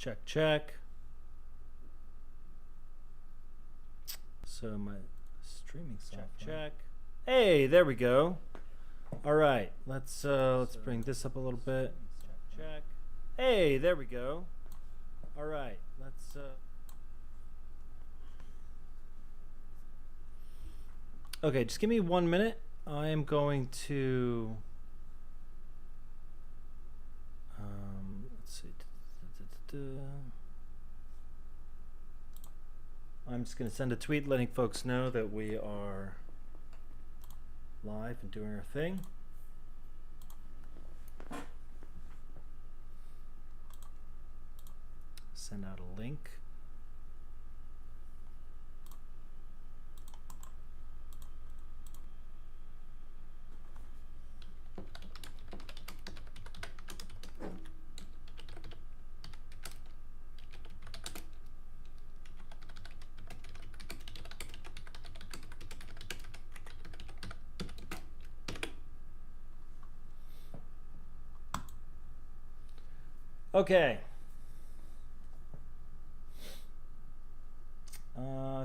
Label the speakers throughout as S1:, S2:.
S1: Check, check. So my streaming software. Check, check. Hey, there we go. All right, let's bring this up a little bit. Check, check. Hey, there we go. All right, let's. Okay, just give me 1 minute. I am going to. Let's see. I'm just going to send a tweet letting folks know that we are live and doing our thing. Send out a link. Okay.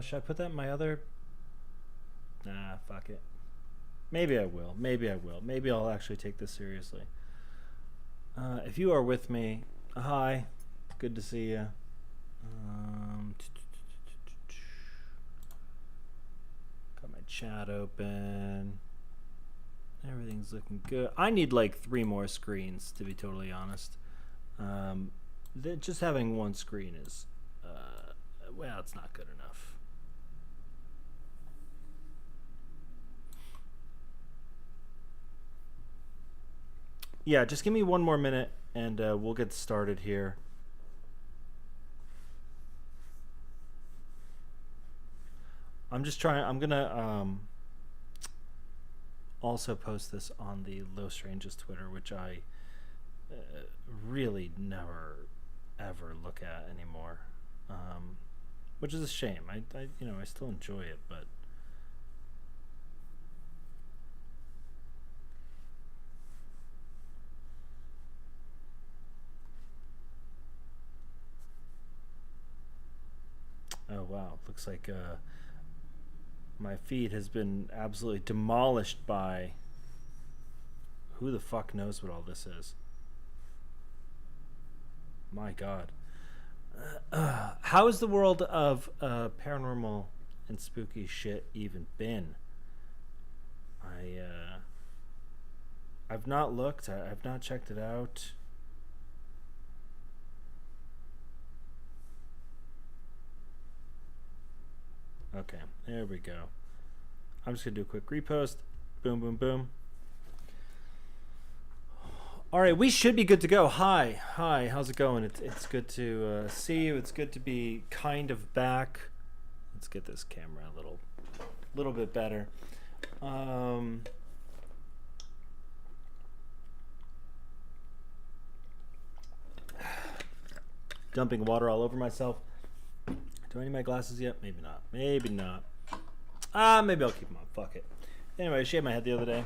S1: Should I put that in my other? Nah, fuck it. Maybe I will. Maybe I will. Maybe I'll actually take this seriously. If you are with me, hi. Good to see you. Got my chat open. Everything's looking good. I need like 3 more screens, to be totally honest. Just having one screen is, well, it's not good enough. Yeah, just give me 1 more minute and we'll get started here. I'm just trying, I'm gonna also post this on the LowStrangeness Twitter, which I really never ever look at anymore, which is a shame. I you know, I still enjoy it, but oh wow, looks like my feed has been absolutely demolished by who the fuck knows what all this is. My God. How has the world of paranormal and spooky shit even been? I've not looked. I've not checked it out. Okay, there we go. I'm just gonna do a quick repost. Boom, boom, boom. All right, we should be good to go. Hi, how's it going? It's good to see you. It's good to be kind of back. Let's get this camera a little bit better. Dumping water all over myself. Do I need my glasses yet? Maybe not. Maybe not. Maybe I'll keep them on. Fuck it. Anyway, I shaved my head the other day.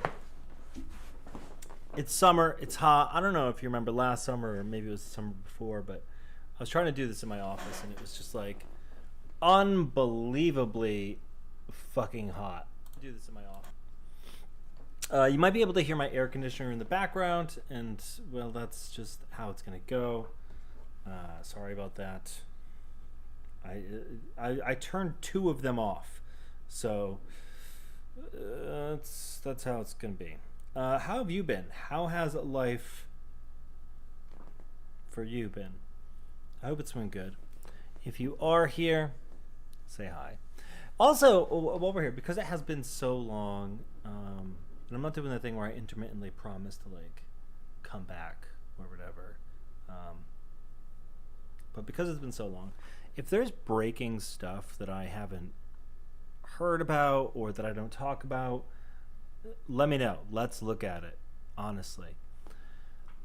S1: It's summer. It's hot. I don't know if you remember last summer or maybe it was the summer before, but I was trying to do this in my office and it was just like unbelievably fucking hot. Do this in my office. You might be able to hear my air conditioner in the background, and well, that's just how it's gonna go. Sorry about that. I turned 2 of them off, so that's how it's gonna be. How have you been? How has life for you been? I hope it's been good. If you are here, say hi. Also, while we're here, because it has been so long, and I'm not doing the thing where I intermittently promise to like come back or whatever, but because it's been so long, if there's breaking stuff that I haven't heard about or that I don't talk about, let me know. Let's look at it, honestly.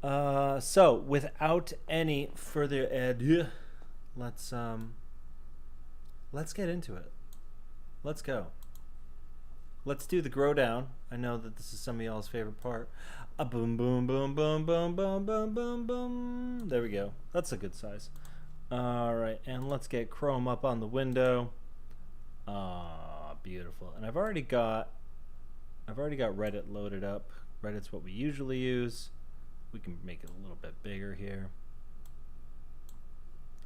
S1: So without any further ado, let's get into it. Let's go. Let's do the grow down. I know that this is some of y'all's favorite part. A boom, boom, boom, boom, boom, boom, boom, boom, boom. There we go. That's a good size. All right, and let's get Chrome up on the window. Ah, beautiful. And I've already got Reddit loaded up. Reddit's what we usually use. We can make it a little bit bigger here.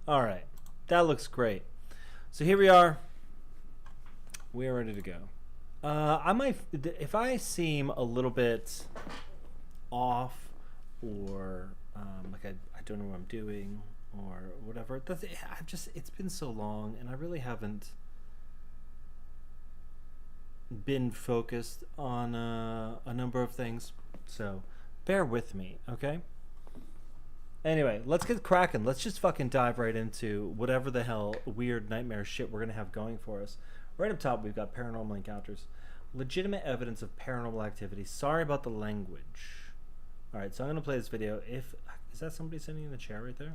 S1: All right, that looks great. So here we are. We are ready to go. I might, if I seem a little bit off, or like I don't know what I'm doing, or whatever. It's been so long, and I really haven't been focused on a number of things. So bear with me, okay? Anyway, let's get cracking. Let's just fucking dive right into whatever the hell weird nightmare shit we're gonna have going for us. Right up top, we've got paranormal encounters. Legitimate evidence of paranormal activity. Sorry about the language. Alright, so I'm going to play this video. Is that somebody sitting in the chair right there?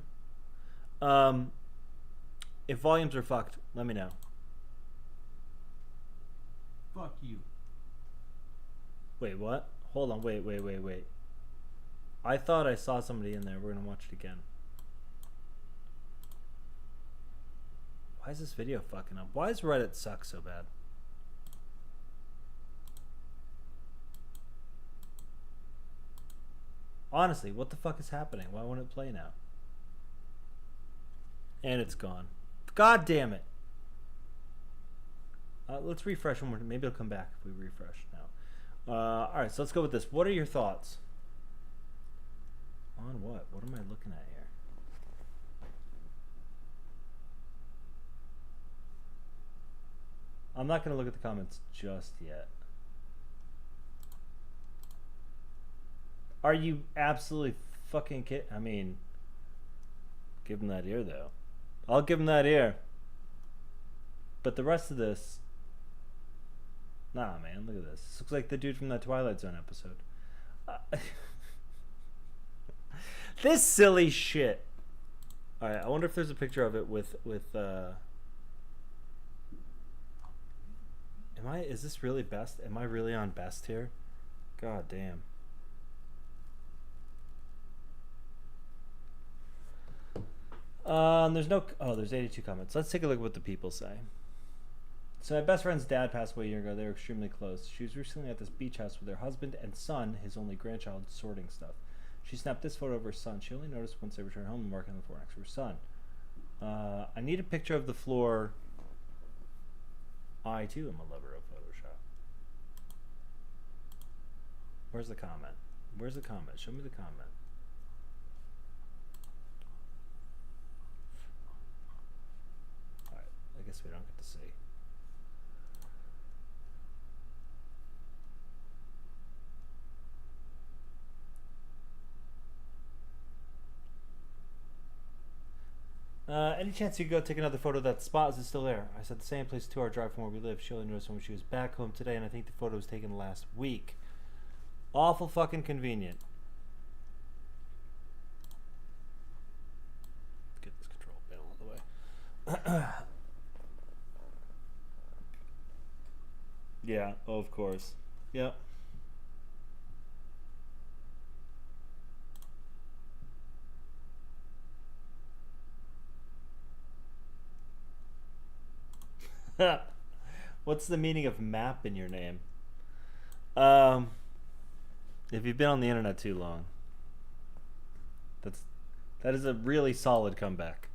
S1: If volumes are fucked, let me know.
S2: Fuck you.
S1: Wait, what? Hold on, wait. I thought I saw somebody in there. We're going to watch it again. Why is this video fucking up? Why does Reddit suck so bad? Honestly, what the fuck is happening? Why won't it play now? And it's gone. God damn it. Let's refresh one more. Maybe it'll come back if we refresh now. Alright, so let's go with this. What are your thoughts? On what? What am I looking at here? I'm not going to look at the comments just yet. Are you absolutely fucking kidding? I mean, give him that ear, though. I'll give him that ear. But the rest of this... Nah, man, look at this. This looks like the dude from that Twilight Zone episode. This silly shit. Alright, I wonder if there's a picture of it with is this really best? Am I really on best here? God damn. There's 82 comments. Let's take a look at what the people say. So my best friend's dad passed away a year ago. They were extremely close. She was recently at this beach house with her husband and son, his only grandchild, sorting stuff. She snapped this photo of her son. She only noticed once they returned home and marked on the floor next to her son. I need a picture of the floor. I too am a lover of Photoshop. Where's the comment? Where's the comment? Show me the comment. Alright, I guess we don't get to see. Any chance you could go take another photo of that spot? Is it still there? I said the same place, 2-hour drive from where we live. She only noticed when she was back home today, and I think the photo was taken last week. Awful fucking convenient. Let's get this control panel out of the way. Yeah, oh, of course. Yep. What's the meaning of map in your name? If you've been on the internet too long, that is a really solid comeback.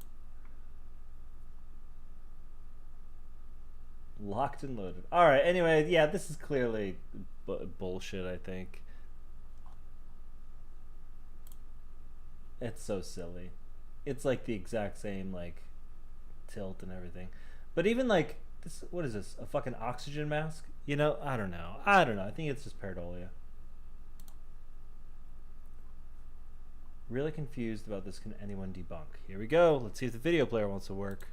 S1: Locked and loaded. All right. Anyway, yeah, this is clearly bullshit. I think it's so silly. It's like the exact same like tilt and everything, but even like. What is this? A fucking oxygen mask? You know, I don't know. I think it's just pareidolia. Really confused about this. Can anyone debunk? Here we go. Let's see if the video player wants to work.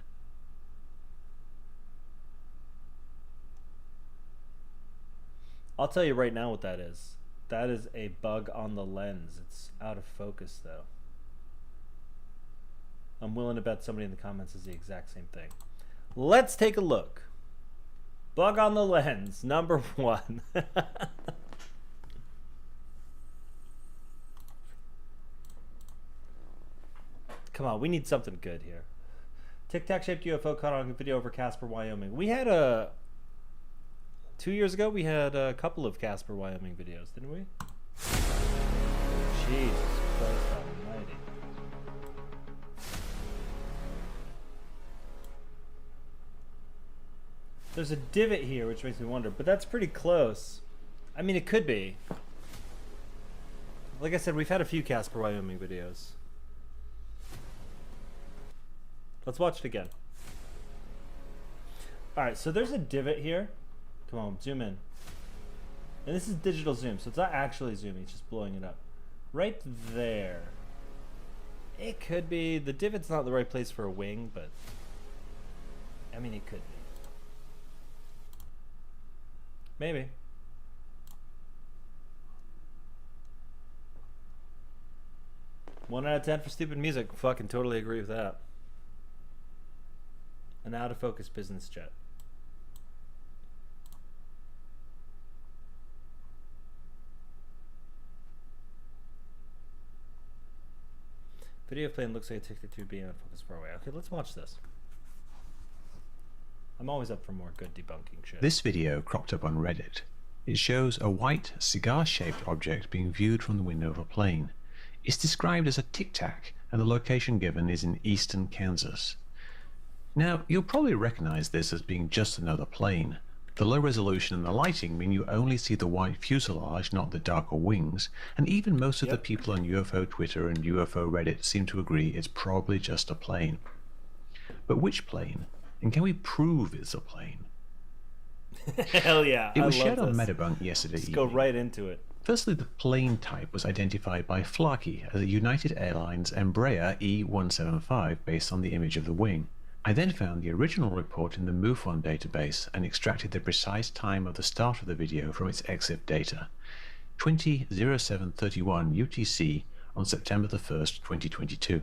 S1: I'll tell you right now what that is. That is a bug on the lens. It's out of focus, though. I'm willing to bet somebody in the comments is the exact same thing. Let's take a look. Bug on the lens, number 1. Come on, we need something good here. Tic Tac shaped UFO caught on video over Casper, Wyoming. We had a 2 years ago. We had a couple of Casper, Wyoming videos, didn't we? Jesus Christ Almighty! There's a divot here, which makes me wonder, but that's pretty close. I mean, it could be. Like I said, we've had a few Casper, Wyoming videos. Let's watch it again. Alright, so there's a divot here. Come on, zoom in. And this is digital zoom, so it's not actually zooming, it's just blowing it up. Right there. It could be. The divot's not the right place for a wing, but I mean, it could be. Maybe. One out of 10 for stupid music. Fucking totally agree with that. An out of focus business jet. Video of plane looks like a Tic-Tac being out of focus far away. Okay, let's watch this. I'm always up for more good debunking shit.
S2: This video cropped up on Reddit. It shows a white, cigar-shaped object being viewed from the window of a plane. It's described as a tic-tac, and the location given is in eastern Kansas. Now, you'll probably recognize this as being just another plane. The low resolution and the lighting mean you only see the white fuselage, not the darker wings, and even most of the people on UFO Twitter and UFO Reddit seem to agree it's probably just a plane. But which plane? And can we prove it's a plane?
S1: Hell yeah.
S2: It was shared on Metabunk yesterday evening.
S1: Go right into it.
S2: Firstly, the plane type was identified by Flarkey as a United Airlines Embraer E175 based on the image of the wing. I then found the original report in the MUFON database and extracted the precise time of the start of the video from its EXIF data. 20:07:31 UTC on September the 1st, 2022.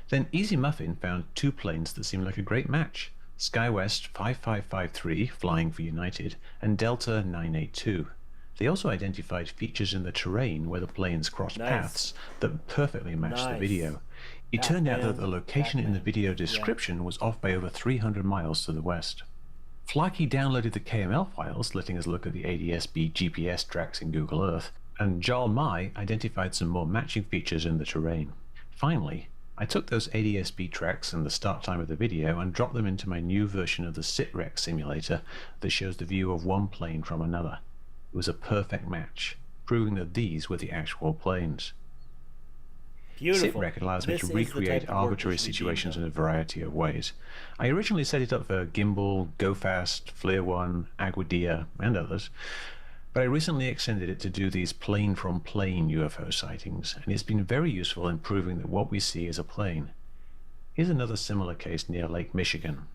S2: Then Easy Muffin found two planes that seemed like a great match. SkyWest 5553 flying for United and Delta 982. They also identified features in the terrain where the planes crossed paths that perfectly matched the video. It turned out that the location in the video description was off by over 300 miles to the west. Flaky downloaded the KML files, letting us look at the ADS-B GPS tracks in Google Earth, and Jal Mai identified some more matching features in the terrain. Finally, I took those ADS-B tracks and the start time of the video and dropped them into my new version of the SITREC simulator that shows the view of one plane from another. It was a perfect match, proving that these were the actual planes.
S1: Beautiful.
S2: SITREC allows me to recreate arbitrary situations in a variety of ways. I originally set it up for Gimbal, GoFast, FLIR1, Aguadilla, and others, but I recently extended it to do these plane-from-plane UFO sightings, and it's been very useful in proving that what we see is a plane. Here's another similar case near Lake Michigan.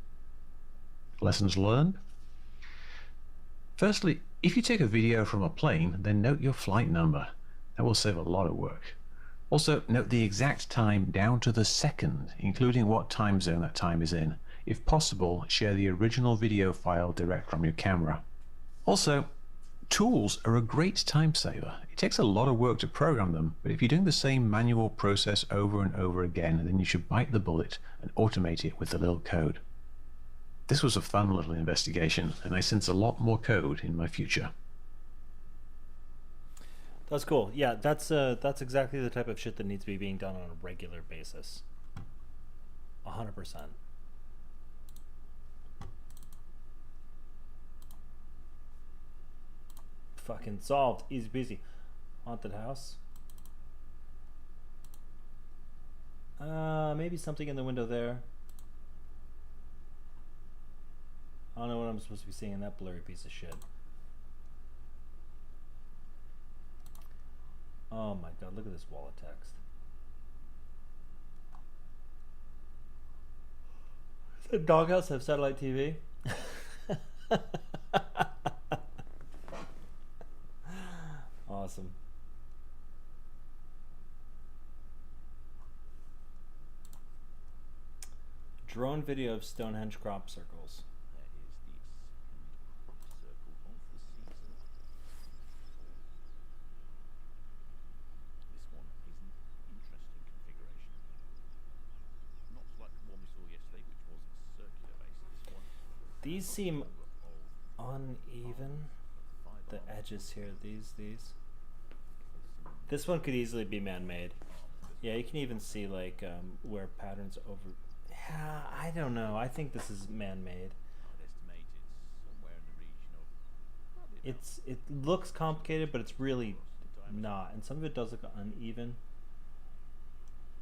S2: Lessons learned? Firstly, if you take a video from a plane, then note your flight number. That will save a lot of work. Also, note the exact time down to the second, including what time zone that time is in. If possible, share the original video file direct from your camera. Also, tools are a great time saver. It takes a lot of work to program them, but if you're doing the same manual process over and over again, then you should bite the bullet and automate it with a little code. This was a fun little investigation, and I sense a lot more code in my future.
S1: That's cool. Yeah, that's exactly the type of shit that needs to be being done on a regular basis. 100%. Fucking solved. Easy peasy. Haunted house. Maybe something in the window there. I don't know what I'm supposed to be seeing in that blurry piece of shit. Oh my god, look at this wall of text. Does the doghouse have satellite TV? Awesome. Drone video of Stonehenge crop circles. These seem uneven. The edges here, these. This one could easily be man-made. Yeah, you can even see like where patterns over. Yeah, I don't know. I think this is man-made. It looks complicated, but it's really not. And some of it does look uneven.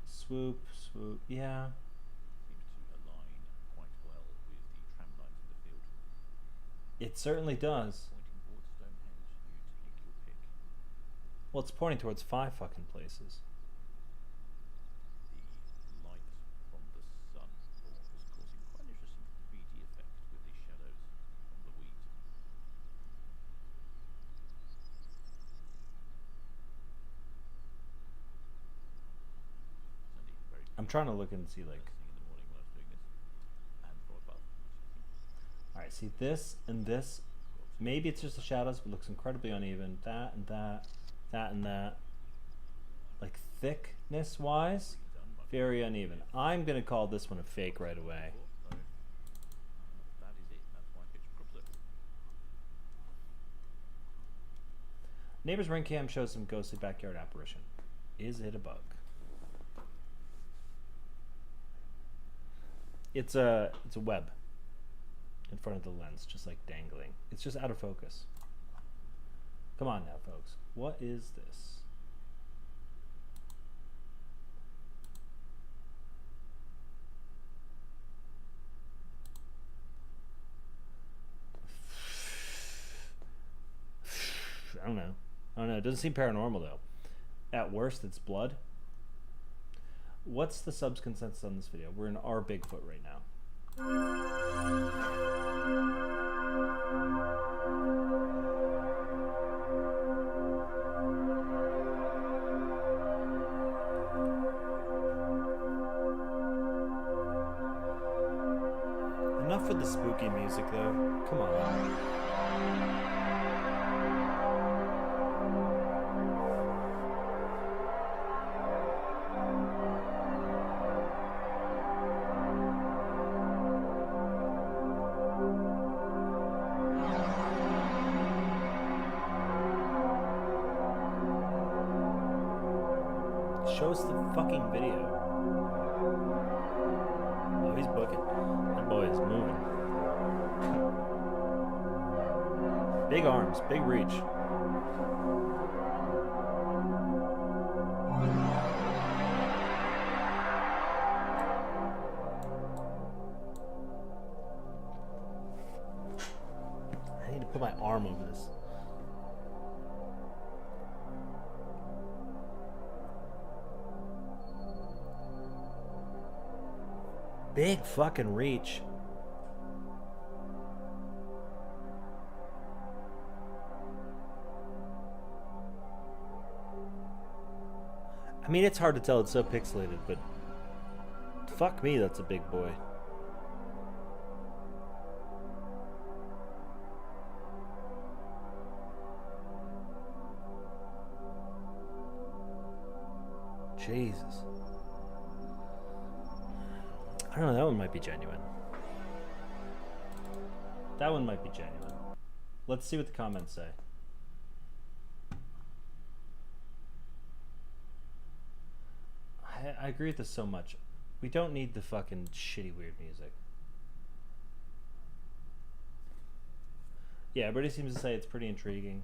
S1: Swoop, yeah. It certainly does. Well, it's pointing towards 5 fucking places.
S2: The light from the sun is causing quite an interesting 3D effect with the shadows on the wheat.
S1: I'm trying to look and see like. Alright, see this and this. Maybe it's just the shadows, but it looks incredibly uneven. That and that. That and that. Like thickness wise, very uneven. I'm gonna call this one a fake right away. Neighbor's ring cam shows some ghostly backyard apparition. Is it a bug? It's a web in front of the lens, just like dangling. It's just out of focus. Come on now, folks. What is this? I don't know. It doesn't seem paranormal though. At worst, it's blood. What's the subs consensus on this video? We're in our Bigfoot right now. Enough with the spooky music though. Come on. Show us the fucking video. Oh, he's booking. That boy is moving. Big arms, big reach. I need to put my arm over this. Big fucking reach. I mean, it's hard to tell, it's so pixelated, but fuck me, that's a big boy. Jesus. I don't know, that one might be genuine. That one might be genuine. Let's see what the comments say. I agree with this so much. We don't need the fucking shitty weird music. Yeah, everybody seems to say it's pretty intriguing.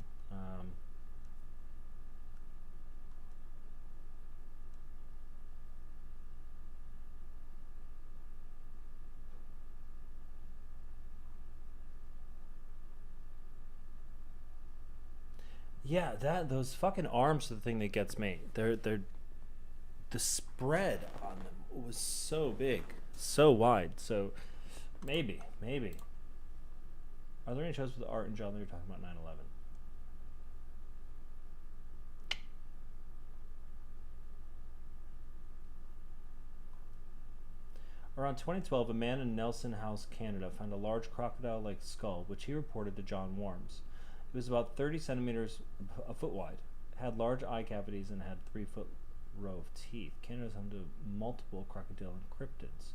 S1: Yeah, those fucking arms are the thing that gets me. They're the spread on them was so big, so wide. So maybe. Are there any shows with art and genre you're talking about 9/11? Around 2012, a man in Nelson House, Canada, found a large crocodile-like skull, which he reported to John Worms. It was about 30 centimeters, a foot wide, had large eye cavities, and had 3-foot row of teeth. Canada is home to multiple crocodilian cryptids.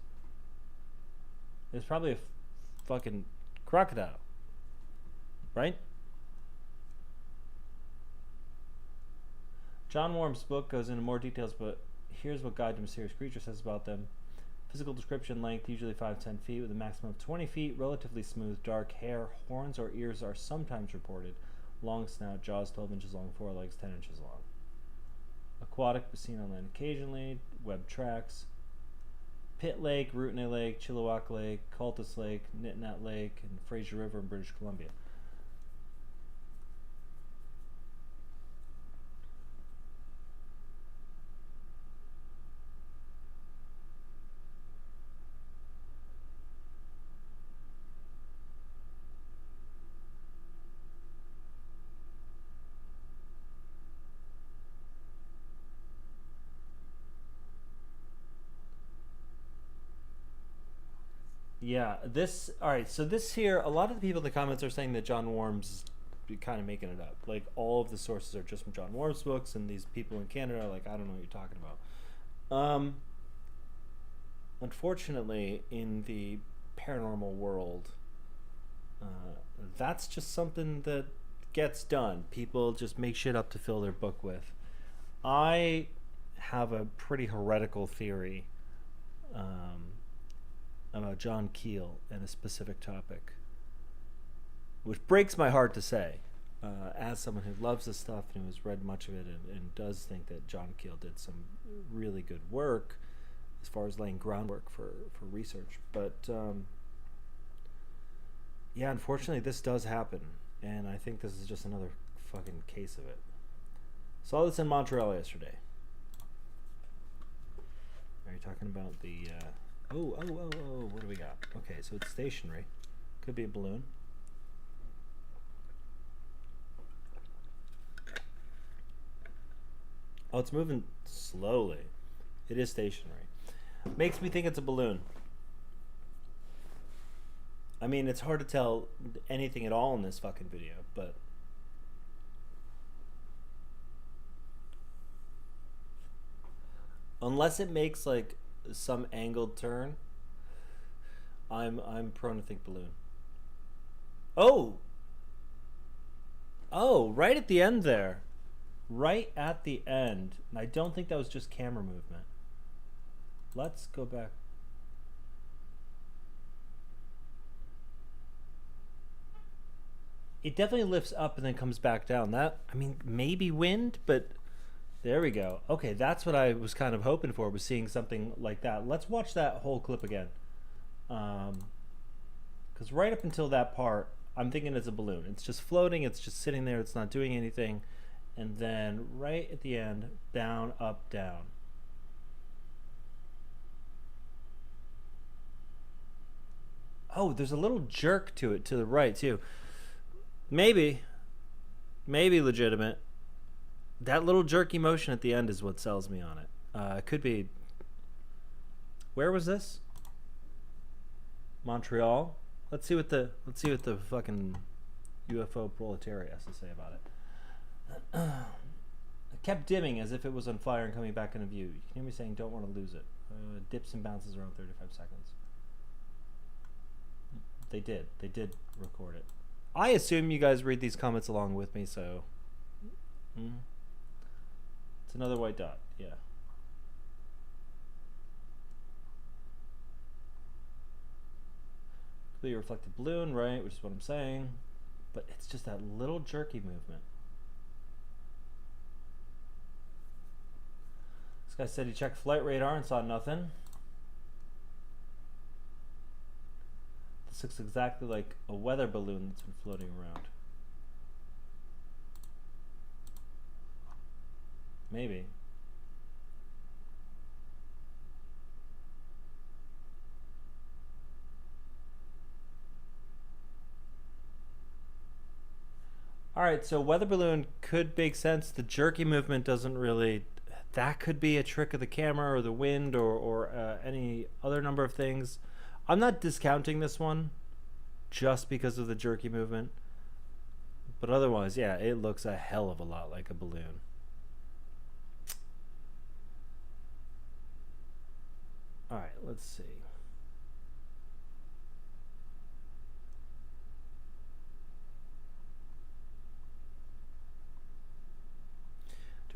S1: There's probably a fucking Crocodile. Right? John Worm's book goes into more details, but here's what Guide to Mysterious Creatures says about them. Physical description: length usually 5 to 10 feet with a maximum of 20 feet, relatively smooth, dark hair, horns or ears are sometimes reported, long snout, jaws 12 inches long, forelegs 10 inches long. Aquatic, but seen on land occasionally, web tracks. Pitt Lake, Rootney Lake, Chilliwack Lake, Cultus Lake, Nitnat Lake, and Fraser River in British Columbia. Yeah, this, alright, so this here, a lot of the people in the comments are saying that John Worm's kind of making it up. Like, all of the sources are just from John Worm's books, and these people in Canada are like, I don't know what you're talking about. Unfortunately, in the paranormal world, that's just something that gets done. People just make shit up to fill their book with. I have a pretty heretical theory about John Keel and a specific topic, which breaks my heart to say, as someone who loves this stuff and who has read much of it and does think that John Keel did some really good work as far as laying groundwork for research. But yeah, unfortunately, this does happen, and I think this is just another fucking case of it. Saw this in Montreal yesterday. Are you talking about the... Oh, what do we got? Okay, so it's stationary. Could be a balloon. Oh, it's moving slowly. It is stationary. Makes me think it's a balloon. I mean, it's hard to tell anything at all in this fucking video, but... unless it makes, like, some angled turn, I'm prone to think balloon. Oh, right at the end there, right at the end. And I don't think that was just camera movement. Let's go back. It definitely lifts up and then comes back down. That, I mean, maybe wind, but there we go. Okay, that's what I was kind of hoping for, was seeing something like that. Let's watch that whole clip again. Because right up until that part, I'm thinking it's a balloon. It's just floating, it's just sitting there, it's not doing anything. And then right at the end, down, up, down. Oh, there's a little jerk to it to the right, too. Maybe legitimate. That little jerky motion at the end is what sells me on it. It could be... where was this? Montreal. Let's see what the fucking UFO proletariat has to say about it. It kept dimming as if it was on fire and coming back into view. You can hear me saying, "Don't want to lose it." Dips and bounces around 35 seconds. They did record it. I assume you guys read these comments along with me, so... It's another white dot, yeah. Completely reflected balloon, right, which is what I'm saying. But it's just that little jerky movement. This guy said he checked flight radar and saw nothing. This looks exactly like a weather balloon that's been floating around. Maybe. Alright, so weather balloon could make sense. The jerky movement doesn't really... that could be a trick of the camera or the wind or any other number of things. I'm not discounting this one just because of the jerky movement. But otherwise, yeah, it looks a hell of a lot like a balloon. Alright, let's see.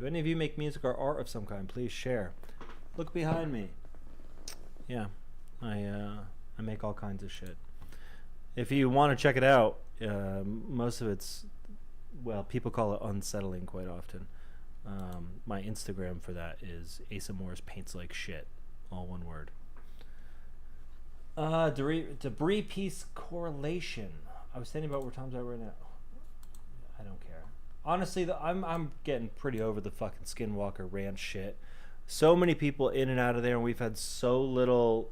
S1: Do any of you make music or art of some kind? Please share. Look behind me. Yeah, I make all kinds of shit. If you want to check it out, most of it's, well, people call it unsettling quite often. My Instagram for that is Asa Morris Paints Like Shit, all one word. Debris piece correlation. I was thinking about where Tom's at right now. I don't care. Honestly, I'm getting pretty over the fucking Skinwalker Ranch shit. So many people in and out of there, and we've had so little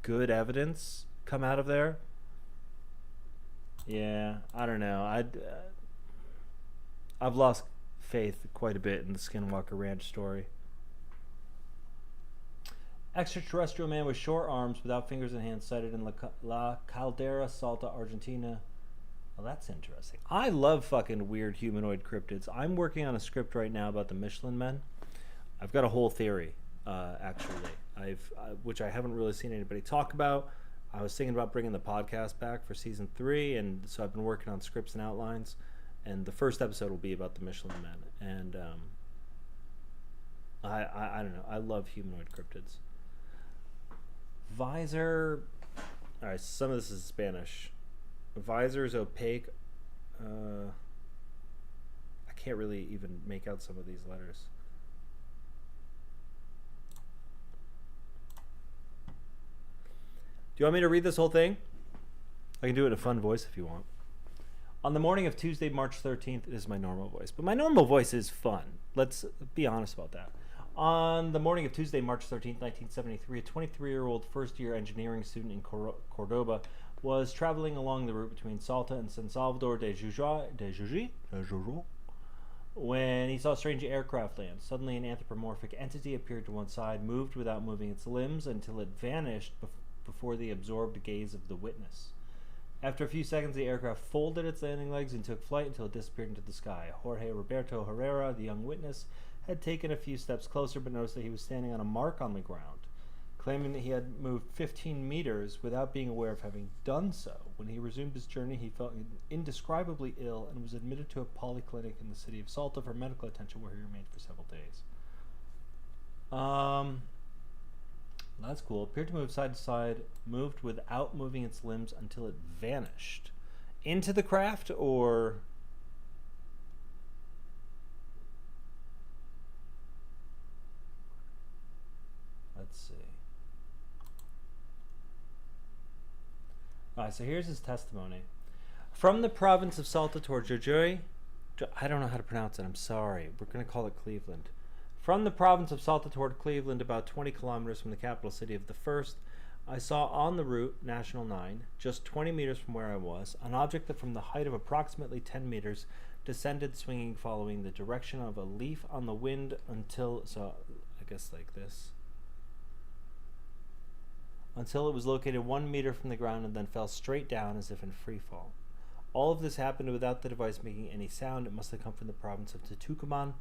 S1: good evidence come out of there. Yeah, I don't know. I've lost faith quite a bit in the Skinwalker Ranch story. Extraterrestrial man with short arms without fingers and hands sighted in La Caldera, Salta, Argentina. Well, that's interesting. I love fucking weird humanoid cryptids. I'm working on a script right now about the Michelin Men. I've got a whole theory, actually, which I haven't really seen anybody talk about. I was thinking about bringing the podcast back for season 3, and so I've been working on scripts and outlines. And the first episode will be about the Michelin Men. And I don't know. I love humanoid cryptids. Visor. All right, some of this is Spanish. Visor is opaque. I can't really even make out some of these letters. Do you want me to read this whole thing? I can do it in a fun voice if you want. On the morning of Tuesday, March 13th, this is my normal voice, but my normal voice is fun. Let's be honest about that. On the morning of Tuesday, March 13th, 1973, a 23-year-old first-year engineering student in Cordoba was traveling along the route between Salta and San Salvador de Jujuy when he saw a strange aircraft land. Suddenly, an anthropomorphic entity appeared to one side, moved without moving its limbs until it vanished before the absorbed gaze of the witness. After a few seconds, the aircraft folded its landing legs and took flight until it disappeared into the sky. Jorge Roberto Herrera, the young witness, had taken a few steps closer but noticed that he was standing on a mark on the ground, claiming that he had moved 15 meters without being aware of having done so. When he resumed his journey, he felt indescribably ill and was admitted to a polyclinic in the city of Salta for medical attention, where he remained for several days. That's cool. Appeared to move side to side, moved without moving its limbs until it vanished. Into the craft, or... Let's see. Alright, so here's his testimony. From the province of Salta toward Jujuy, I don't know how to pronounce it, I'm sorry. We're going to call it Cleveland. From the province of Salta toward Cleveland, about 20 kilometers from the capital city of the first, I saw on the route, National 9, just 20 meters from where I was, an object that from the height of approximately 10 meters descended swinging following the direction of a leaf on the wind until, so I guess like this, until it was located 1 meter from the ground and then fell straight down as if in free fall. All of this happened without the device making any sound. It must have come from the province of Tucumán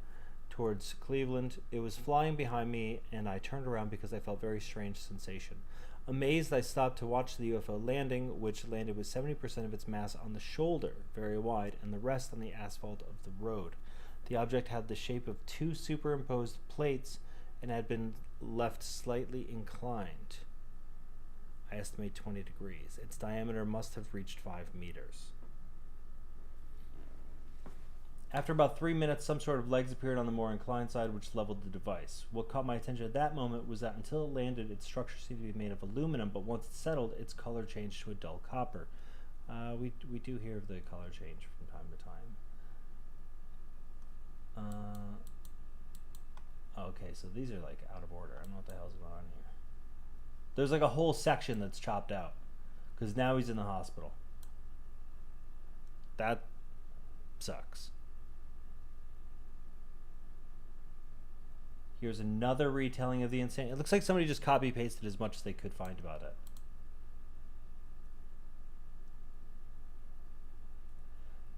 S1: towards Cleveland. It was flying behind me, and I turned around because I felt a very strange sensation. Amazed, I stopped to watch the UFO landing, which landed with 70% of its mass on the shoulder, very wide, and the rest on the asphalt of the road. The object had the shape of 2 superimposed plates and had been left slightly inclined. I estimate 20 degrees. Its diameter must have reached 5 meters. After about 3 minutes, some sort of legs appeared on the more inclined side, which leveled the device. What caught my attention at that moment was that until it landed, its structure seemed to be made of aluminum, but once it settled, its color changed to a dull copper. We do hear of the color change from time to time. Okay, so these are like out of order. I don't know what the hell's going on here. There's like a whole section that's chopped out because now he's in the hospital. That sucks. Here's another retelling of the insane. It looks like somebody just copy pasted as much as they could find about it.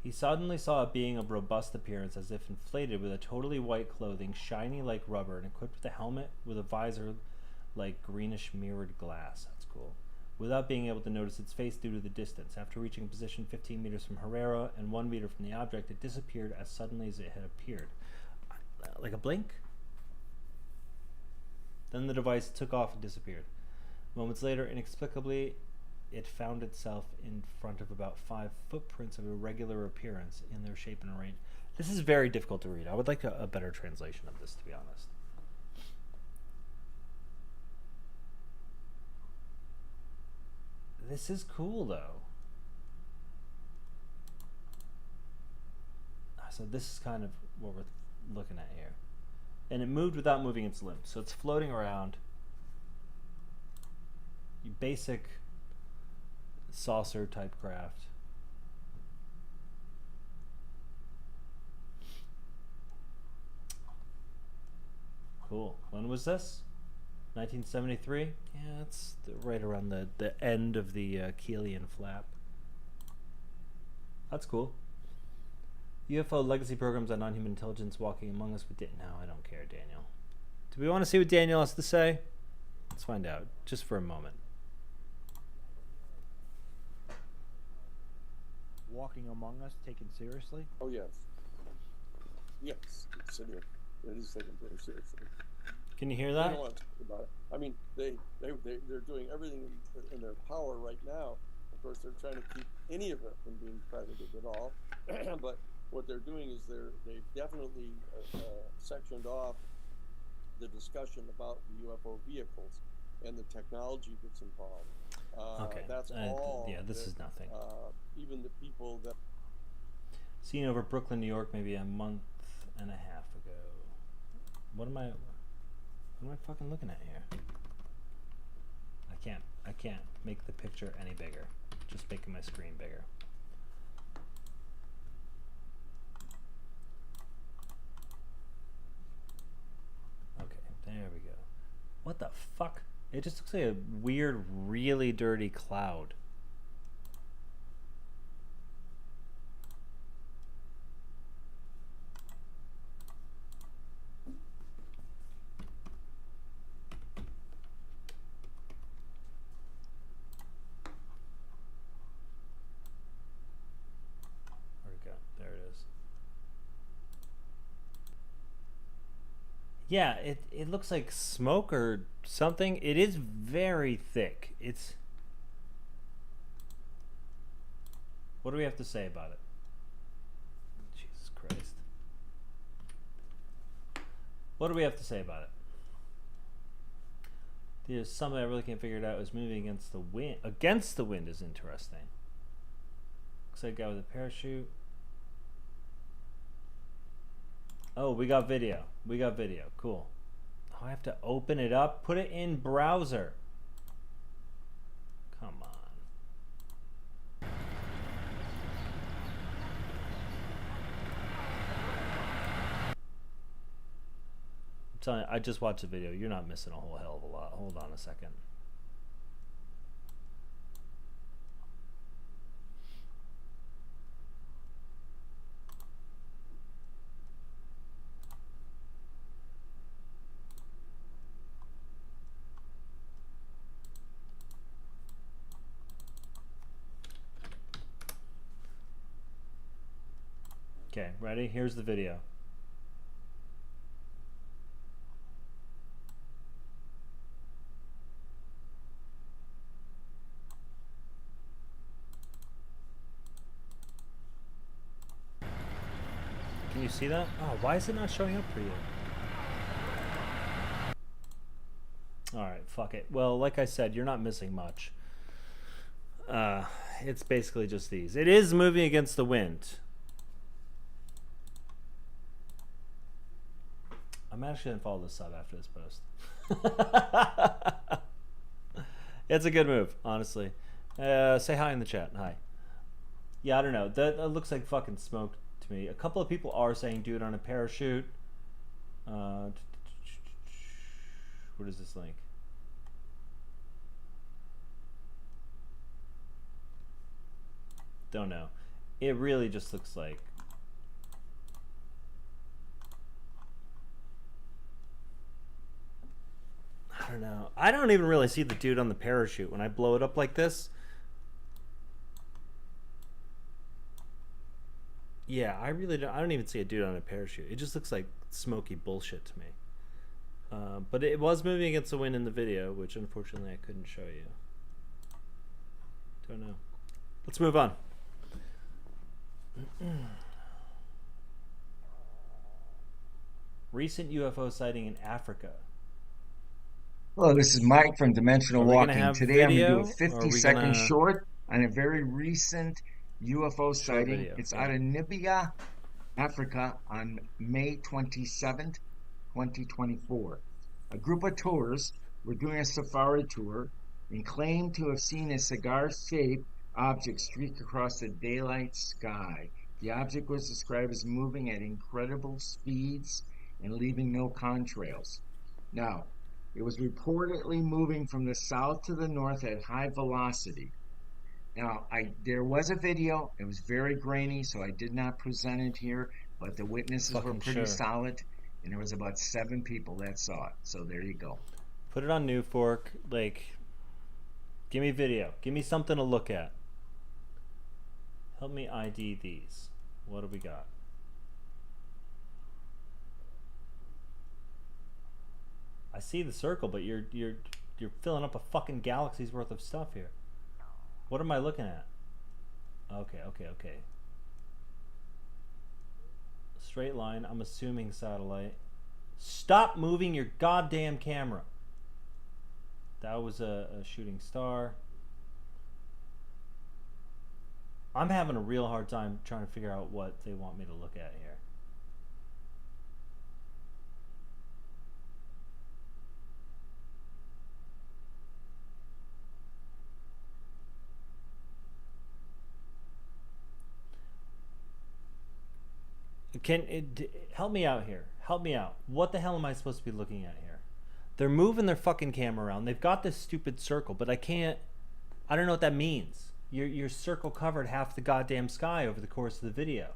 S1: He suddenly saw a being of robust appearance, as if inflated, with a totally white clothing, shiny like rubber, and equipped with a helmet with a visor like greenish mirrored glass. That's cool. Without being able to notice its face due to the distance. After reaching a position 15 meters from Herrera and 1 meter from the object, it disappeared as suddenly as it had appeared. like a blink. Then the device took off and disappeared. Moments later, inexplicably, it found itself in front of about 5 footprints of irregular appearance in their shape and arrangement. This is very difficult to read. I would like a better translation of this, to be honest. This is cool, though. So this is kind of what we're looking at here. And it moved without moving its limbs. So it's floating around. Basic saucer type craft. Cool. When was this? 1973? Yeah, it's right around the end of the Keelian flap. That's cool. UFO legacy programs on non-human intelligence walking among us. No, I don't care, Daniel. Do we want to see what Daniel has to say? Let's find out, just for a moment.
S3: Walking among us, taken seriously?
S4: Oh, yes. Yes, it is taken very seriously.
S1: Can you hear
S4: I
S1: that?
S4: don't want to talk about it. I mean, they're doing everything in their power right now. Of course, they're trying to keep any of it from being credited at all. But what they're doing is they've definitely sectioned off the discussion about the UFO vehicles and the technology that's involved.
S1: Okay.
S4: That's all.
S1: Yeah, this is nothing.
S4: Even the people that...
S1: Seen over Brooklyn, New York, maybe a month and a half ago. What am I fucking looking at here? I can't make the picture any bigger. Just making my screen bigger. Okay, there we go. What the fuck? It just looks like a weird, really dirty cloud. Yeah, it looks like smoke or something. It is very thick. It's... What do we have to say about it? Jesus Christ. What do we have to say about it? There's something I really can't figure it out. It was moving against the wind. Against the wind is interesting. Looks like a guy with a parachute. Oh, we got video. We got video. Cool. Oh, I have to open it up. Put it in browser. Come on. I'm telling you, I just watched the video. You're not missing a whole hell of a lot. Hold on a second. Okay, ready? Here's the video. Can you see that? Oh, why is it not showing up for you? Alright, fuck it. Well, like I said, you're not missing much. It's basically just these. It is moving against the wind. I'm actually gonna follow this sub after this post. It's a good move, honestly. Say hi in the chat. Hi. Yeah, I don't know. That looks like fucking smoke to me. A couple of people are saying dude on a parachute. What is this link? Don't know. It really just looks like... I don't know. I don't even really see the dude on the parachute when I blow it up like this. Yeah, I really don't. I don't even see a dude on a parachute. It just looks like smoky bullshit to me. But it was moving against the wind in the video, which unfortunately I couldn't show you. Don't know. Let's move on. Recent UFO sighting in Africa.
S5: Hello, this is Mike from Dimensional
S1: Are we gonna
S5: Walking.
S1: have
S5: Today I'm going to do
S1: video,
S5: a
S1: or are
S5: 50-second
S1: we gonna
S5: short on a very recent UFO sighting.
S1: video?
S5: It's
S1: Yeah.
S5: out of Namibia, Africa on May 27th, 2024. A group of tourists were doing a safari tour and claimed to have seen a cigar-shaped object streak across the daylight sky. The object was described as moving at incredible speeds and leaving no contrails. Now, it was reportedly moving from the south to the north at high velocity. Now, there was a video. It was very grainy, so I did not present it here, but the witnesses were
S1: Fucking
S5: pretty
S1: sure.
S5: solid, and there was about 7 people that saw it. So there you go.
S1: Put it on New Fork. Like, give me video. Give me something to look at. Help me ID these. What do we got? I see the circle, but you're filling up a fucking galaxy's worth of stuff here. What am I looking at? Okay. Straight line. I'm assuming satellite. Stop moving your goddamn camera. That was a shooting star. I'm having a real hard time trying to figure out what they want me to look at here. Help me out here? Help me out. What the hell am I supposed to be looking at here? They're moving their fucking camera around. They've got this stupid circle, but I don't know what that means. Your circle covered half the goddamn sky over the course of the video.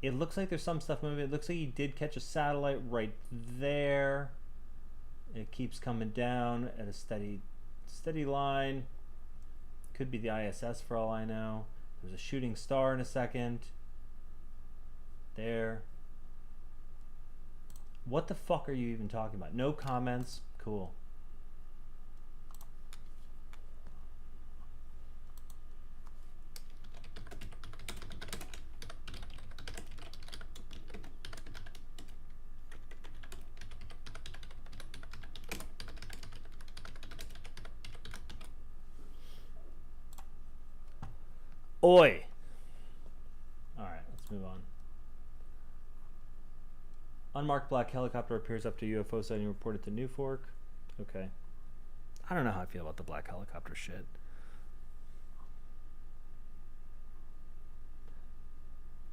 S1: It looks like there's some stuff moving. It looks like he did catch a satellite right there. It keeps coming down at a steady line. Could be the ISS for all I know. There's a shooting star in a second. There. What the fuck are you even talking about? No comments. Cool. Oi. Alright, let's move on. Unmarked black helicopter appears after UFO sighting reported to New Fork. Okay. I don't know how I feel about the black helicopter shit.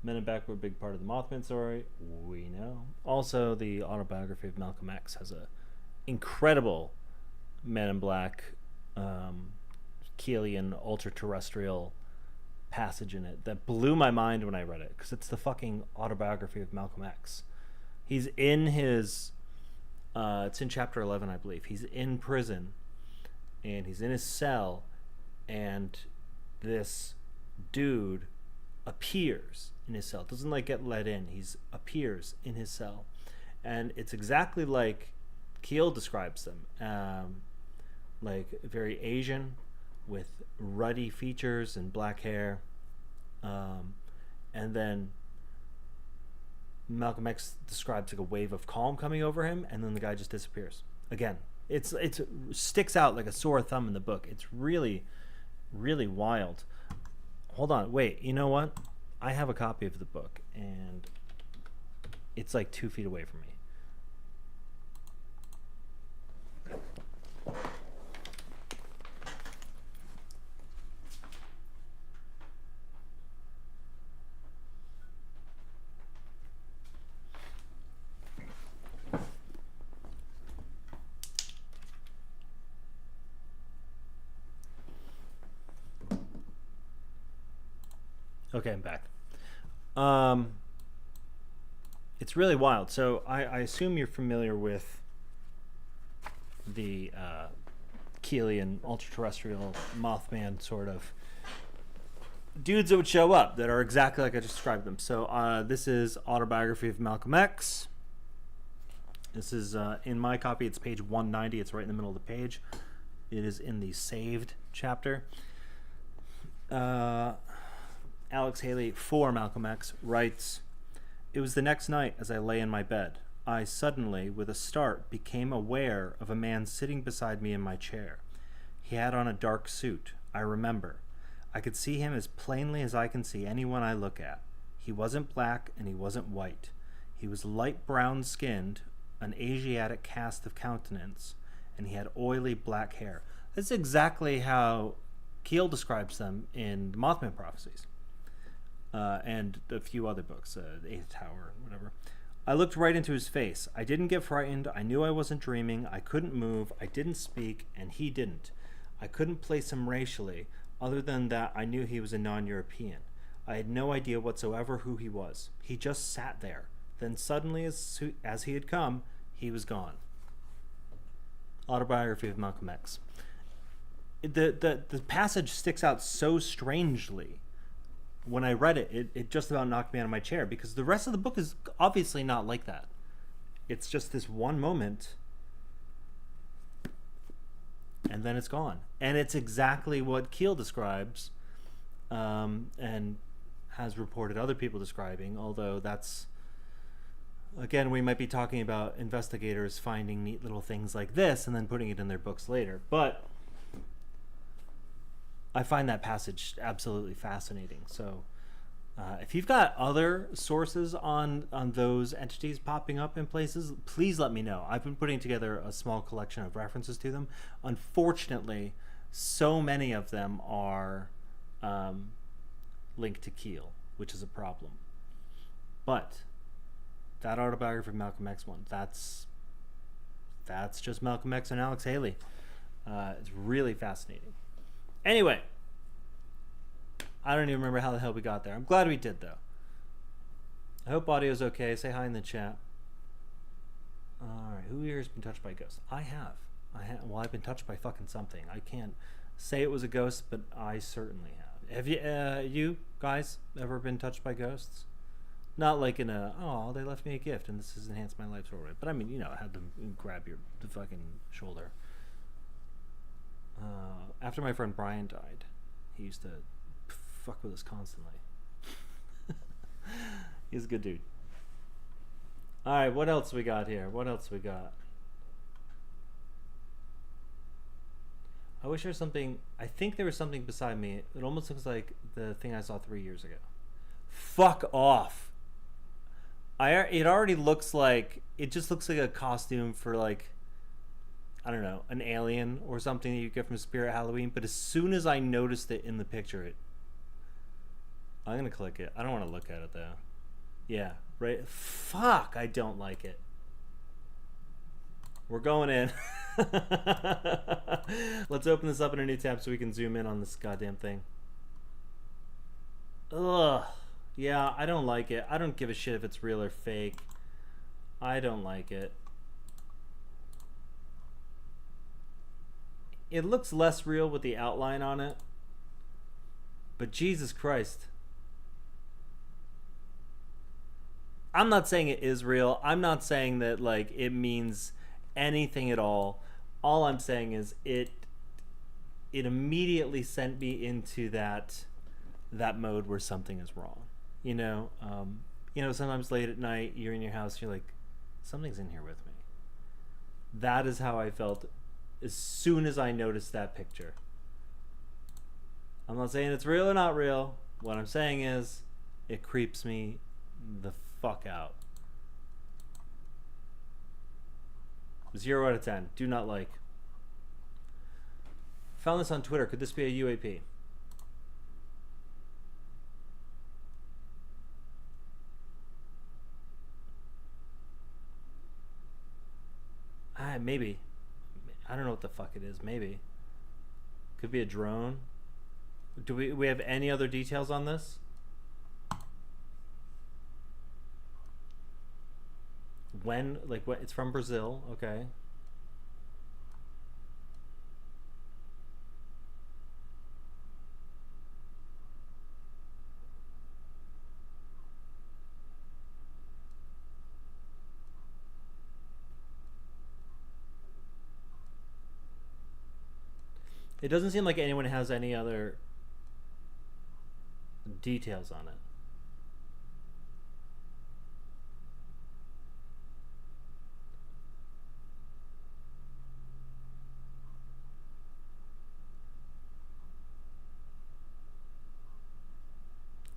S1: Men in Black were a big part of the Mothman story. We know. Also, the autobiography of Malcolm X has a incredible Men in Black Keelian ultra-terrestrial passage in it that blew my mind when I read it, because it's the fucking autobiography of Malcolm X. He's in his it's in chapter 11, I believe. He's in prison and he's in his cell, and this dude appears in his cell. Doesn't like get let in. He's appears in his cell, and it's exactly like Keel describes them, like very Asian with ruddy features and black hair, and then Malcolm X describes like a wave of calm coming over him, and then the guy just disappears again. It sticks out like a sore thumb in the book. It's really, really wild. Hold on, wait. You know what? I have a copy of the book, and it's like 2 feet away from me. Okay, I'm back. It's really wild. So I assume you're familiar with the Keelian, ultra-terrestrial, Mothman sort of dudes that would show up that are exactly like I just described them. So this is Autobiography of Malcolm X. This is, in my copy, it's page 190. It's right in the middle of the page. It is in the saved chapter. Alex Haley, for Malcolm X, writes, "It was the next night as I lay in my bed. I suddenly, with a start, became aware of a man sitting beside me in my chair. He had on a dark suit, I remember. I could see him as plainly as I can see anyone I look at. He wasn't black and he wasn't white. He was light brown-skinned, an Asiatic cast of countenance, and he had oily black hair." That's exactly how Keel describes them in the Mothman Prophecies, and a few other books, The Eighth Tower, whatever. "I looked right into his face. I didn't get frightened. I knew I wasn't dreaming. I couldn't move. I didn't speak, and he didn't. I couldn't place him racially, other than that I knew he was a non-European. I had no idea whatsoever who he was. He just sat there. Then suddenly, as he had come, he was gone." Autobiography of Malcolm X. The passage sticks out so strangely. When I read it, it just about knocked me out of my chair, because the rest of the book is obviously not like that. It's just this one moment, and then it's gone. And it's exactly what Keel describes, and has reported other people describing, although that's, again, we might be talking about investigators finding neat little things like this and then putting it in their books later. But I find that passage absolutely fascinating. So if you've got other sources on those entities popping up in places, please let me know. I've been putting together a small collection of references to them. Unfortunately, so many of them are linked to Keel, which is a problem. But that Autobiography of Malcolm X one, that's just Malcolm X and Alex Haley. It's really fascinating. Anyway, I don't even remember how the hell we got there. I'm glad we did, though. I hope audio's okay. Say hi in the chat. All right, who here has been touched by ghosts? I have. Well, I've been touched by fucking something. I can't say it was a ghost, but I certainly have. Have you guys ever been touched by ghosts? Not like in a, oh, they left me a gift and this has enhanced my life sort of, but I mean, you know, I had them grab the fucking shoulder. After my friend Brian died, he used to fuck with us constantly. He's a good dude. All right, what else we got here? What else we got? I wish there was something. I think there was something beside me. It almost looks like the thing I saw 3 years ago. Fuck off. It already looks like, it just looks like a costume for, like, I don't know, an alien or something that you get from Spirit Halloween. But as soon as I noticed it in the picture, I'm gonna click it. I don't want to look at it though. Yeah, right. Fuck, I don't like it. We're going in. Let's open this up in a new tab so we can zoom in on this goddamn thing. Ugh. Yeah, I don't like it. I don't give a shit if it's real or fake. I don't like it. It looks less real with the outline on it. But Jesus Christ. I'm not saying it is real. I'm not saying that, like, it means anything at all. All I'm saying is it immediately sent me into that mode where something is wrong. You know, sometimes late at night you're in your house, you're like, something's in here with me. That is how I felt as soon as I noticed that picture. I'm not saying it's real or not real. What I'm saying is it creeps me the fuck out. 0 out of 10. Do not like. Found this on Twitter. Could this be a UAP? Maybe. I don't know what the fuck it is. Maybe. Could be a drone. Do we have any other details on this? When, like, what? It's from Brazil. Okay. It doesn't seem like anyone has any other details on it.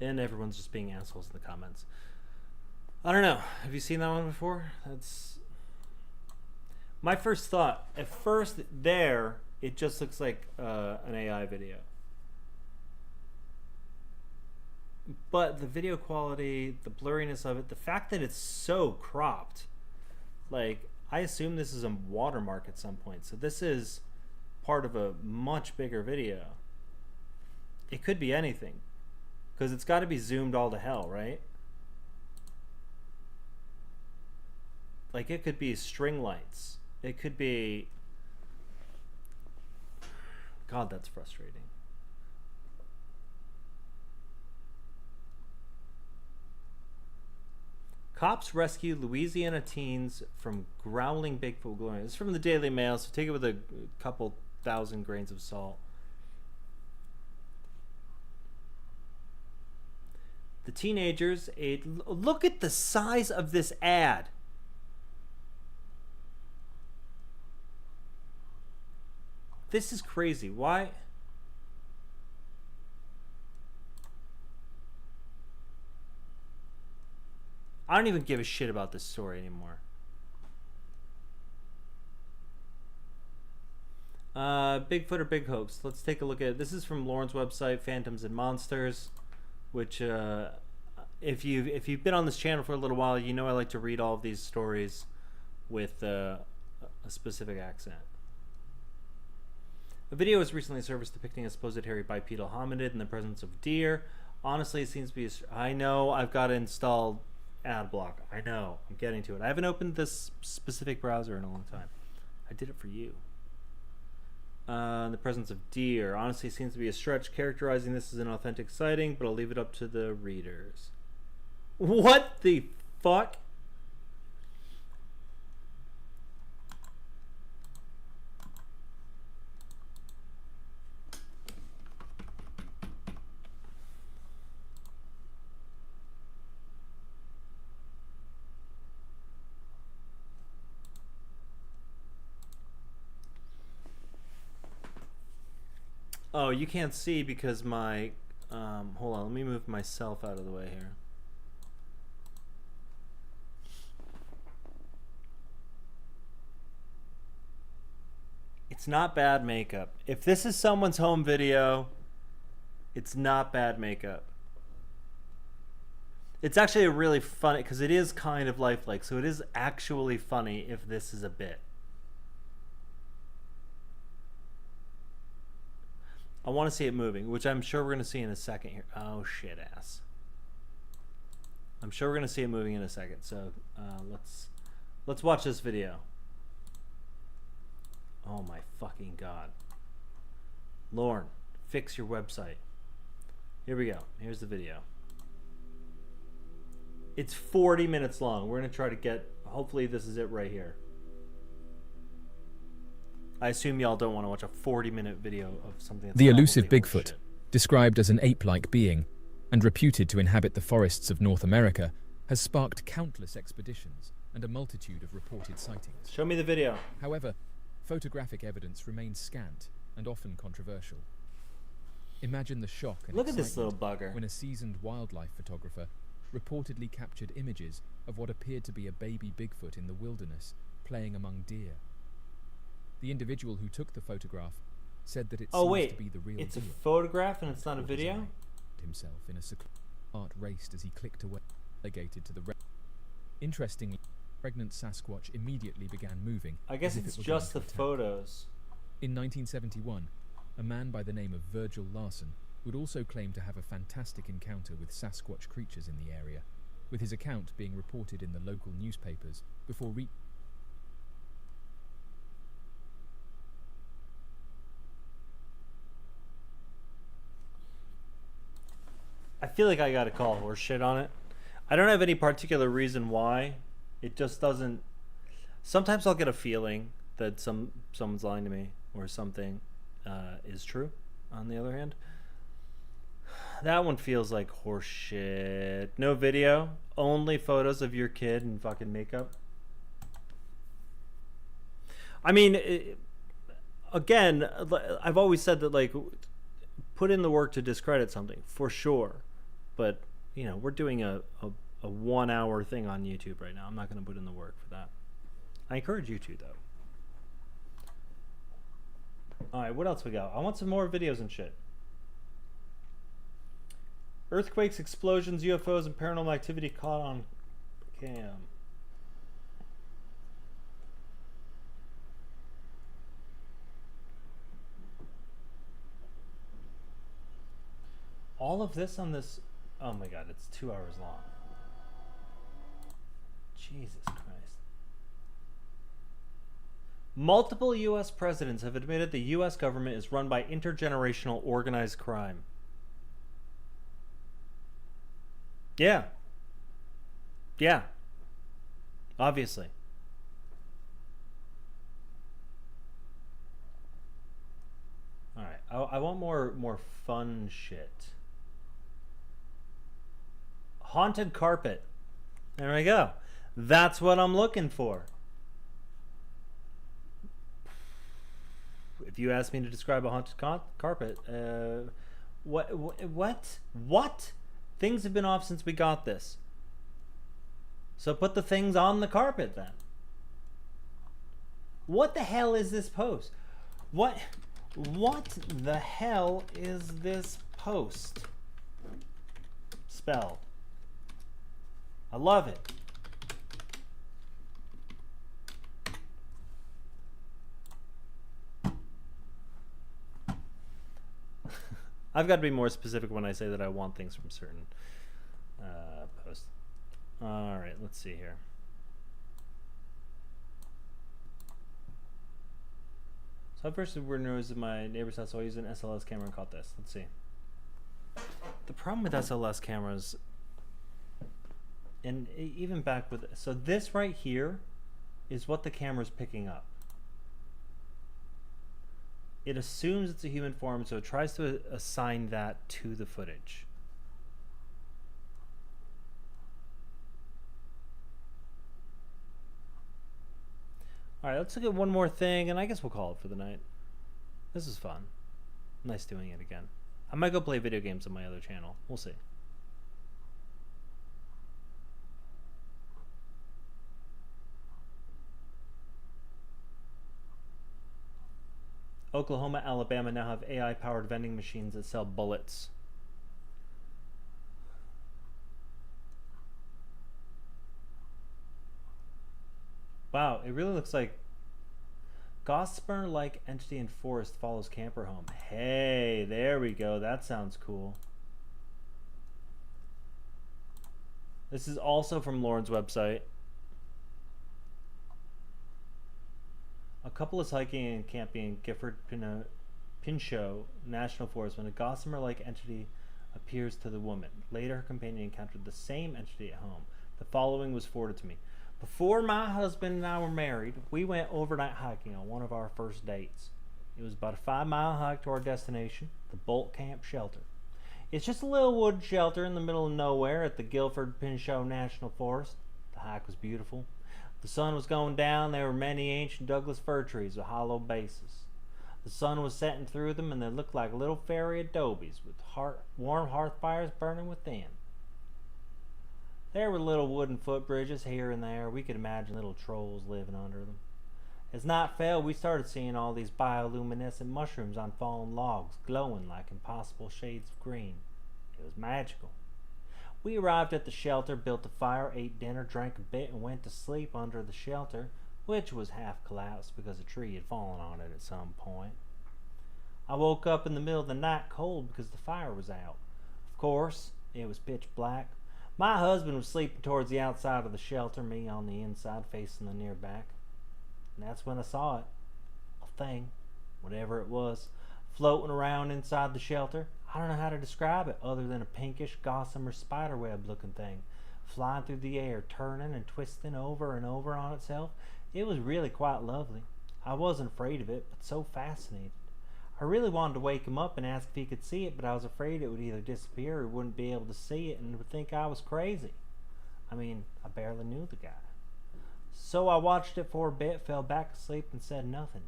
S1: And everyone's just being assholes in the comments. I don't know. Have you seen that one before? That's my first thought. At first, there, it just looks like an AI video. But the video quality, the blurriness of it, the fact that it's so cropped, like, I assume this is a watermark at some point. So this is part of a much bigger video. It could be anything, because it's got to be zoomed all to hell, right? Like, it could be string lights. It could be... God, that's frustrating. Cops rescue Louisiana teens from growling Bigfoot glory. This is from the Daily Mail, so take it with a couple thousand grains of salt. The teenagers, look at the size of this ad. This is crazy. Why? I don't even give a shit about this story anymore. Bigfoot or Big Hoax? Let's take a look at it. This is from Lauren's website, Phantoms and Monsters, which if you've been on this channel for a little while, you know I like to read all of these stories with a specific accent. A video was recently surfaced depicting a supposed hairy bipedal hominid in the presence of deer. Honestly, it seems to be... I know I've got to install ad block. I know. I'm getting to it. I haven't opened this specific browser in a long time. I did it for you. In the presence of deer. Honestly, it seems to be a stretch characterizing this as an authentic sighting, but I'll leave it up to the readers. What the fuck? Oh, you can't see because my... hold on, let me move myself out of the way here. It's not bad makeup. If this is someone's home video, it's not bad makeup. It's actually a really funny... because it is kind of lifelike, so it is actually funny if this is a bit. I want to see it moving, which I'm sure we're going to see in a second here. Oh, shit ass. I'm sure we're going to see it moving in a second. So let's watch this video. Oh my fucking God. Lauren, fix your website. Here we go. Here's the video. It's 40 minutes long. We're going to try to get... hopefully this is it right here. I assume y'all don't want to watch a 40-minute video of something that's...
S6: The elusive Bigfoot,
S1: horseshit.
S6: described as an ape-like being and reputed to inhabit the forests of North America, has sparked countless expeditions and a multitude of reported sightings.
S1: Show me the video.
S6: However, photographic evidence remains scant and often controversial. Imagine the shock and
S1: Look at this little
S6: excitement
S1: bugger.
S6: when a seasoned wildlife photographer reportedly captured images of what appeared to be a baby Bigfoot in the wilderness playing among deer. The individual who took the photograph said that it seems to be the real
S1: it's
S6: deal.
S1: a photograph and it's not a video?
S6: Himself in a art raced as he clicked away, relegated to the Interestingly, pregnant Sasquatch immediately began moving.
S1: I guess
S6: as if
S1: it's
S6: it were going
S1: just
S6: to
S1: the
S6: attack.
S1: photos.
S6: In 1971, a man by the name of Virgil Larson would also claim to have a fantastic encounter with Sasquatch creatures in the area, with his account being reported in the local newspapers before
S1: I feel like I gotta call horse shit on it. I don't have any particular reason why. It just doesn't... Sometimes I'll get a feeling that someone's lying to me or something. is true, on the other hand. That one feels like horse shit. No video, only photos of your kid in fucking makeup. I mean, again, I've always said that, like, put in the work to discredit something, for sure. But, you know, we're doing a 1 hour thing on YouTube right now. I'm not going to put in the work for that. I encourage you to, though. Alright, what else we got? I want some more videos and shit. Earthquakes, explosions, UFOs, and paranormal activity caught on cam. All of this on this... Oh my god, it's 2 hours long. Jesus Christ. Multiple U.S. presidents have admitted the U.S. government is run by intergenerational organized crime. Yeah. Yeah. Obviously. Alright, I want more fun shit. Haunted carpet. There we go. That's what I'm looking for. If you ask me to describe a haunted carpet, what? Things have been off since we got this. So put the things on the carpet then. What the hell is this post? What the hell is this post? Spell. I love it. I've got to be more specific when I say that I want things from certain posts. Alright, let's see here. So I first were news of my neighbor's house, so I used an SLS camera and caught this. Let's see. The problem with SLS cameras, and even back with... So this right here is what the camera's picking up. It assumes it's a human form, so it tries to assign that to the footage. Alright, let's look at one more thing, and I guess we'll call it for the night. This is fun. Nice doing it again. I might go play video games on my other channel. We'll see. Oklahoma, Alabama now have AI-powered vending machines that sell bullets. Wow, it really looks like Gossamer-like entity in forest follows camper home. Hey, there we go. That sounds cool. This is also from Lauren's website. A couple is hiking and camping in Gifford Pinchot National Forest when a gossamer-like entity appears to the woman. Later, her companion encountered the same entity at home. The following was forwarded to me. Before my husband and I were married, we went overnight hiking on one of our first dates. It was about a 5-mile hike to our destination, the Bolt Camp Shelter. It's just a little wood shelter in the middle of nowhere at the Gifford Pinchot National Forest. The hike was beautiful. The sun was going down. There were many ancient Douglas fir trees with hollow bases. The sun was setting through them, and they looked like little fairy adobes with warm hearth fires burning within. There were little wooden footbridges here and there. We could imagine little trolls living under them. As night fell, we started seeing all these bioluminescent mushrooms on fallen logs, glowing like impossible shades of green. It was magical. We arrived at the shelter, built a fire, ate dinner, drank a bit, and went to sleep under the shelter, which was half collapsed because a tree had fallen on it at some point. I woke up in the middle of the night cold because the fire was out. Of course, it was pitch black. My husband was sleeping towards the outside of the shelter, me on the inside facing the near back. And that's when I saw it. A thing, whatever it was, floating around inside the shelter. I don't know how to describe it other than a pinkish gossamer spiderweb looking thing flying through the air, turning and twisting over and over on itself. It was really quite lovely. I wasn't afraid of it, but so fascinated. I really wanted to wake him up and ask if he could see it, but I was afraid it would either disappear or he wouldn't be able to see it and would think I was crazy. I mean, I barely knew the guy. So I watched it for a bit, fell back asleep, and said nothing.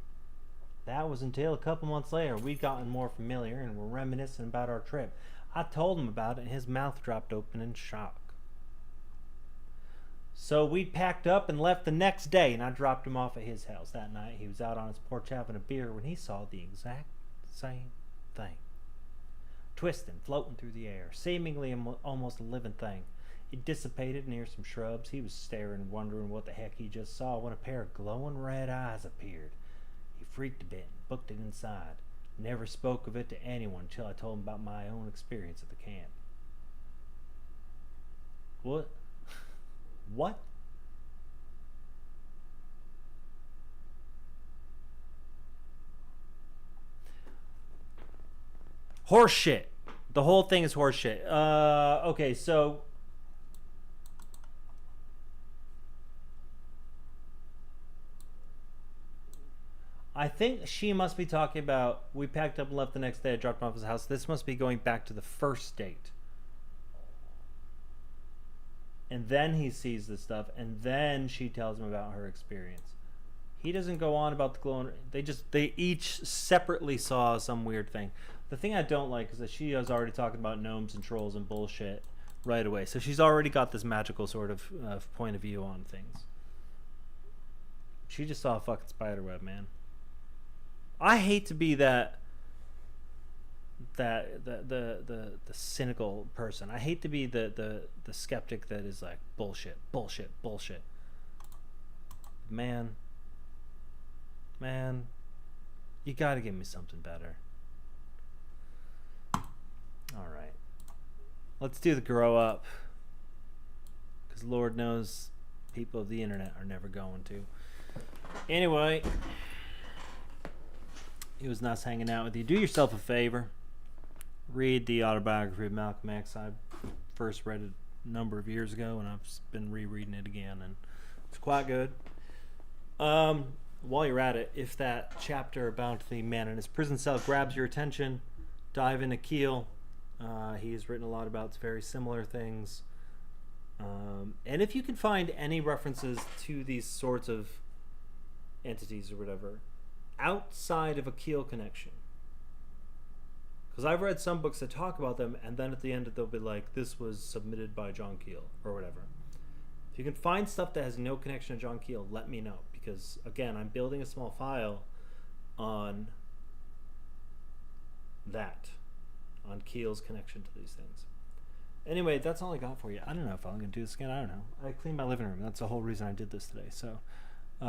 S1: That was until a couple months later we'd gotten more familiar and were reminiscing about our trip. I told him about it and his mouth dropped open in shock. So we packed up and left the next day, and I dropped him off at his house that night. He was out on his porch having a beer when he saw the exact same thing. Twisting, floating through the air, seemingly almost a living thing. It dissipated near some shrubs. He was staring, wondering what the heck he just saw, when a pair of glowing red eyes appeared. He freaked a bit and booked it inside. Never spoke of it to anyone until I told him about my own experience at the camp. What? What? Horse shit. The whole thing is horse shit. Okay, so I think she must be talking about, we packed up and left the next day. I dropped him off at his house. This must be going back to the first date. And then he sees this stuff, and then she tells him about her experience. He doesn't go on about the glowing. They each separately saw some weird thing. The thing I don't like is that she is already talking about gnomes and trolls and bullshit right away. So she's already got this magical sort of point of view on things. She just saw a fucking spiderweb, man. I hate to be the cynical person. I hate to be the skeptic that is like bullshit. Man, you gotta give me something better. All right, let's do the grow up, because Lord knows people of the internet are never going to. Anyway, it was nice hanging out with you. Do yourself a favor. Read the autobiography of Malcolm X. I first read it a number of years ago, and I've been rereading it again, and it's quite good. While you're at it, if that chapter about the man in his prison cell grabs your attention, dive into Keel. He's written a lot about very similar things. And if you can find any references to these sorts of entities or whatever outside of a Keel connection, because I've read some books that talk about them, and then at the end they'll be like, this was submitted by John Keel or whatever. If you can find stuff that has no connection to John Keel, let me know, because again, I'm building a small file on that, on Keel's connection to these things. Anyway, that's all I got for you. I don't know if I'm going to do this again. I don't know. I cleaned my living room. That's the whole reason I did this today. So